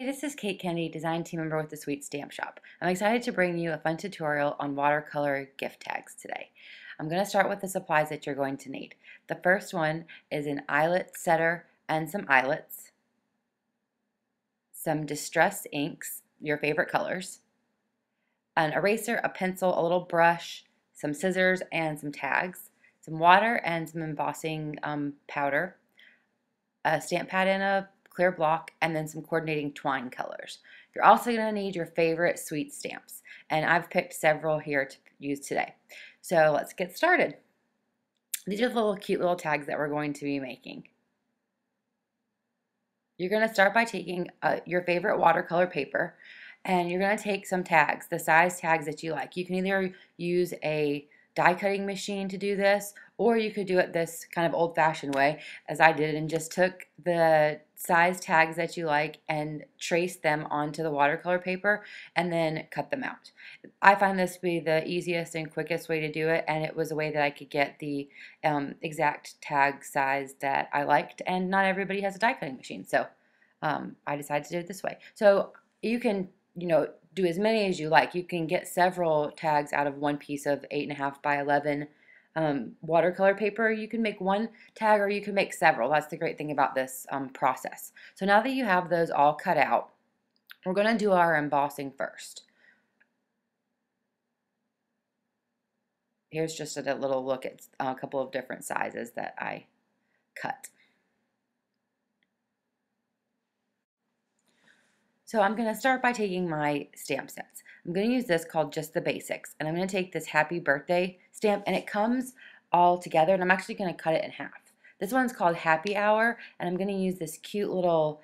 Hey, this is Kate Kennedy, design team member with the Sweet Stamp Shop. I'm excited to bring you a fun tutorial on watercolor gift tags today. I'm going to start with the supplies that you're going to need. The first one is an eyelet setter and some eyelets, some distress inks, your favorite colors, an eraser, a pencil, a little brush, some scissors, and some tags, some water and some embossing powder, a stamp pad and a clear block, and then some coordinating twine colors. You're also going to need your favorite sweet stamps, and I've picked several here to use today. So let's get started. These are the little cute little tags that we're going to be making. You're going to start by taking your favorite watercolor paper, and you're going to take some tags, the size tags that you like. You can either use a die cutting machine to do this, or you could do it this kind of old-fashioned way, as I did, and just took the size tags that you like and traced them onto the watercolor paper and then cut them out. I find this to be the easiest and quickest way to do it, and it was a way that I could get the exact tag size that I liked, and not everybody has a die cutting machine, so I decided to do it this way. So you can, do as many as you like. You can get several tags out of one piece of 8.5 by 11 watercolor paper. You can make one tag or you can make several. That's the great thing about this process. So now that you have those all cut out, we're going to do our embossing first. Here's just a little look at a couple of different sizes that I cut. So I'm going to start by taking my stamp sets. I'm going to use this called Just the Basics, and I'm going to take this Happy Birthday stamp, and it comes all together, and I'm actually going to cut it in half. This one's called Happy Hour, and I'm going to use this cute little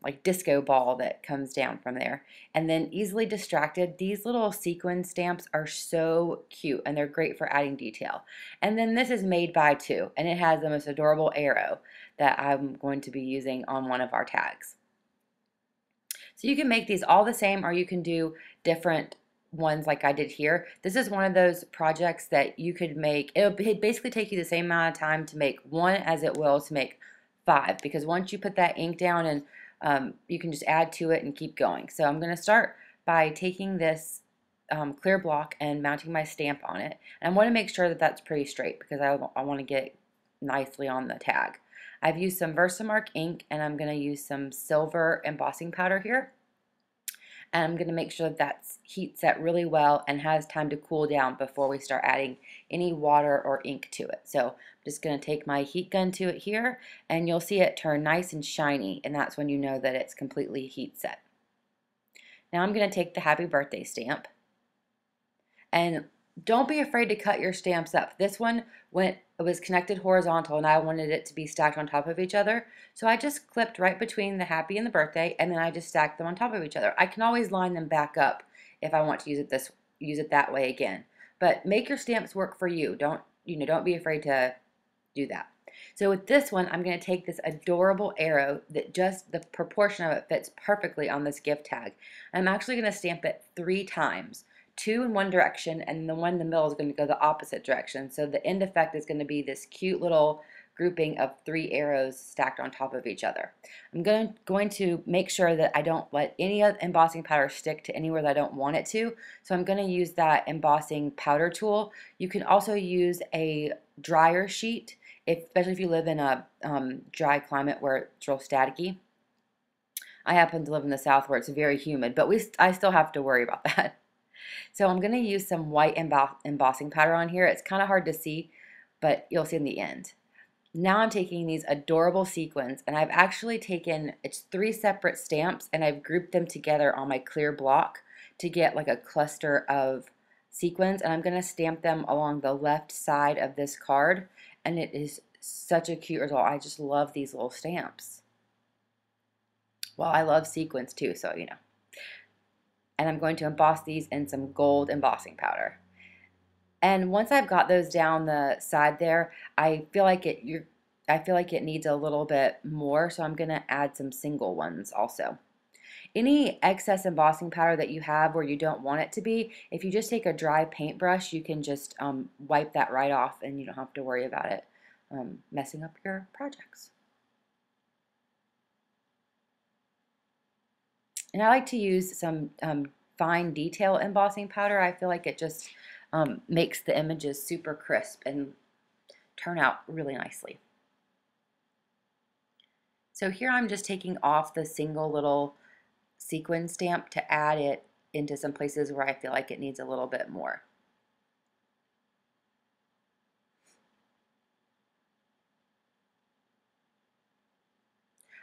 like disco ball that comes down from there. And then Easily Distracted, these little sequin stamps are so cute, and they're great for adding detail. And then this is Made by Two, and it has the most adorable arrow that I'm going to be using on one of our tags. So you can make these all the same, or you can do different ones like I did here. This is one of those projects that you could make. It'll basically take you the same amount of time to make one as it will to make 5, because once you put that ink down, and you can just add to it and keep going. So I'm going to start by taking this clear block and mounting my stamp on it. And I want to make sure that that's pretty straight, because I want to get it nicely on the tag. I've used some Versamark ink, and I'm going to use some silver embossing powder here. And I'm going to make sure that that's heat set really well and has time to cool down before we start adding any water or ink to it. So I'm just going to take my heat gun to it here, and you'll see it turn nice and shiny, and that's when you know that it's completely heat set. Now I'm going to take the Happy Birthday stamp, and don't be afraid to cut your stamps up. This one was connected horizontal, and I wanted it to be stacked on top of each other. So I just clipped right between the happy and the birthday, and then I just stacked them on top of each other. I can always line them back up if I want to use it that way again. But make your stamps work for you. Don't be afraid to do that. So with this one, I'm going to take this adorable arrow that just the proportion of it fits perfectly on this gift tag. I'm actually going to stamp it 3 times. 2 in one direction, and the one in the middle is going to go the opposite direction. So the end effect is going to be this cute little grouping of 3 arrows stacked on top of each other. I'm going to make sure that I don't let any embossing powder stick to anywhere that I don't want it to. So I'm going to use that embossing powder tool. You can also use a dryer sheet, especially if you live in a dry climate where it's real staticky. I happen to live in the South where it's very humid, but I still have to worry about that. So I'm going to use some white embossing powder on here. It's kind of hard to see, but you'll see in the end. Now I'm taking these adorable sequins, and I've actually taken, it's 3 separate stamps, and I've grouped them together on my clear block to get like a cluster of sequins, and I'm going to stamp them along the left side of this card, and it is such a cute result. I just love these little stamps. Well, I love sequins too, so and I'm going to emboss these in some gold embossing powder. And once I've got those down the side there, I feel like it needs a little bit more, so I'm going to add some single ones also. Any excess embossing powder that you have where you don't want it to be, if you just take a dry paintbrush, you can just wipe that right off, and you don't have to worry about it messing up your projects. And I like to use some fine detail embossing powder. I feel like it just makes the images super crisp and turn out really nicely. So here I'm just taking off the single little sequin stamp to add it into some places where I feel like it needs a little bit more.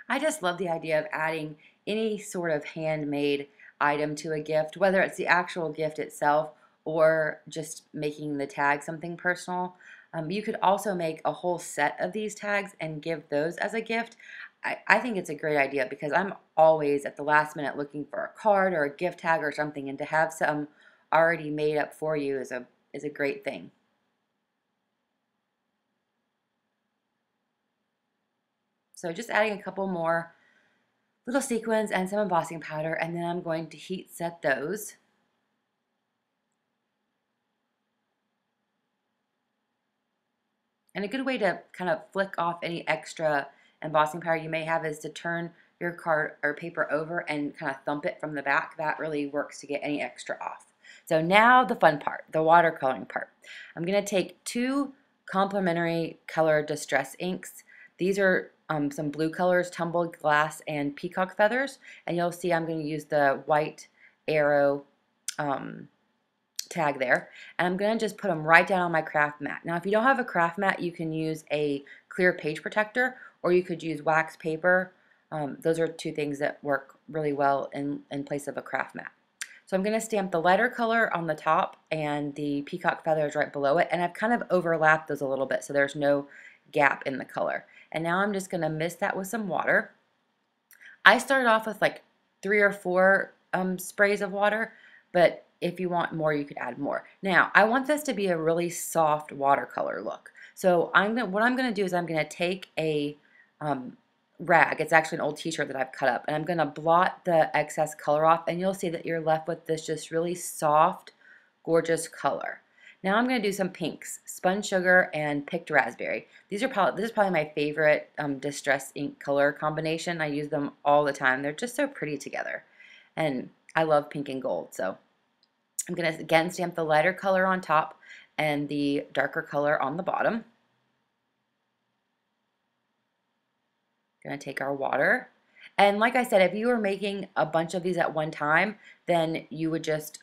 I just love the idea of adding any sort of handmade item to a gift, whether it's the actual gift itself or just making the tag something personal. You could also make a whole set of these tags and give those as a gift. I think it's a great idea because I'm always at the last minute looking for a card or a gift tag or something, and to have some already made up for you is a great thing. So just adding a couple more little sequins and some embossing powder, and then I'm going to heat set those. And a good way to kind of flick off any extra embossing powder you may have is to turn your card or paper over and kind of thump it from the back. That really works to get any extra off. So now the fun part, the watercoloring part. I'm going to take two complementary color distress inks. These are some blue colors, tumbled glass and peacock feathers. And you'll see I'm going to use the white arrow tag there, and I'm going to just put them right down on my craft mat. Now if you don't have a craft mat, you can use a clear page protector, or you could use wax paper. Those are two things that work really well in place of a craft mat. So I'm going to stamp the lighter color on the top and the peacock feathers right below it, and I've kind of overlapped those a little bit so there's no gap in the color. And now I'm just going to mist that with some water. I started off with like 3 or 4 sprays of water, but if you want more, you could add more. Now, I want this to be a really soft watercolor look. So what I'm going to do is I'm going to take a rag. It's actually an old t-shirt that I've cut up, and I'm going to blot the excess color off, and you'll see that you're left with this just really soft, gorgeous color. Now I'm going to do some pinks, spun sugar and picked raspberry. This is probably my favorite distress ink color combination. I use them all the time. They're just so pretty together, and I love pink and gold. So I'm going to again stamp the lighter color on top and the darker color on the bottom. Going to take our water. And like I said, if you were making a bunch of these at one time, then you would just,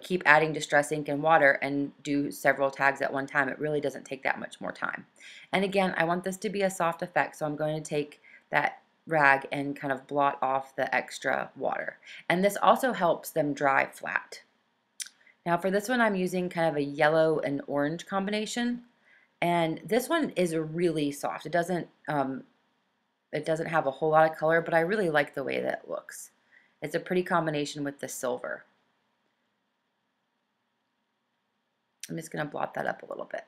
keep adding distress ink and water and do several tags at one time. It really doesn't take that much more time. And again, I want this to be a soft effect, so I'm going to take that rag and kind of blot off the extra water. And this also helps them dry flat. Now for this one, I'm using kind of a yellow and orange combination, and this one is really soft. It doesn't have a whole lot of color, but I really like the way that it looks. It's a pretty combination with the silver. I'm just going to blot that up a little bit.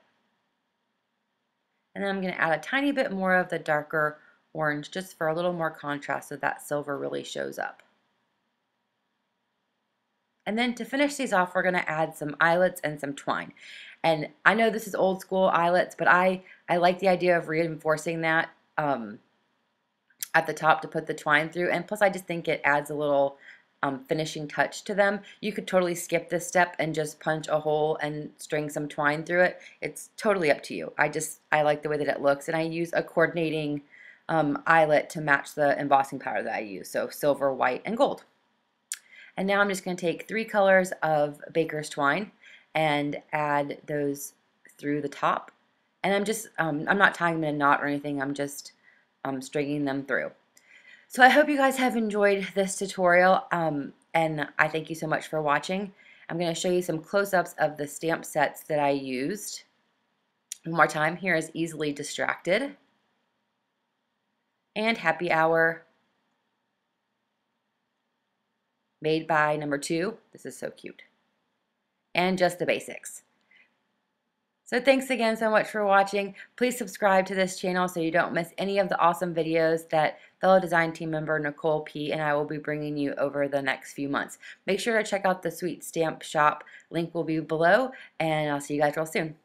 And then I'm going to add a tiny bit more of the darker orange just for a little more contrast so that silver really shows up. And then to finish these off, we're going to add some eyelets and some twine. And I know this is old school eyelets, but I like the idea of reinforcing that at the top to put the twine through. And plus I just think it adds a little finishing touch to them. You could totally skip this step and just punch a hole and string some twine through it. It's totally up to you. I like the way that it looks, and I use a coordinating eyelet to match the embossing powder that I use. So silver, white, and gold. And now I'm just going to take 3 colors of baker's twine and add those through the top. And I'm not tying them in a knot or anything. I'm just stringing them through. So I hope you guys have enjoyed this tutorial, and I thank you so much for watching. I'm going to show you some close-ups of the stamp sets that I used. One more time, here is Easily Distracted, and Happy Hour, Made by Number 2. This is so cute. And Just the Basics. So thanks again so much for watching. Please subscribe to this channel so you don't miss any of the awesome videos that fellow design team member Nicole P. and I will be bringing you over the next few months. Make sure to check out the Sweet Stamp Shop. Link will be below, and I'll see you guys real soon.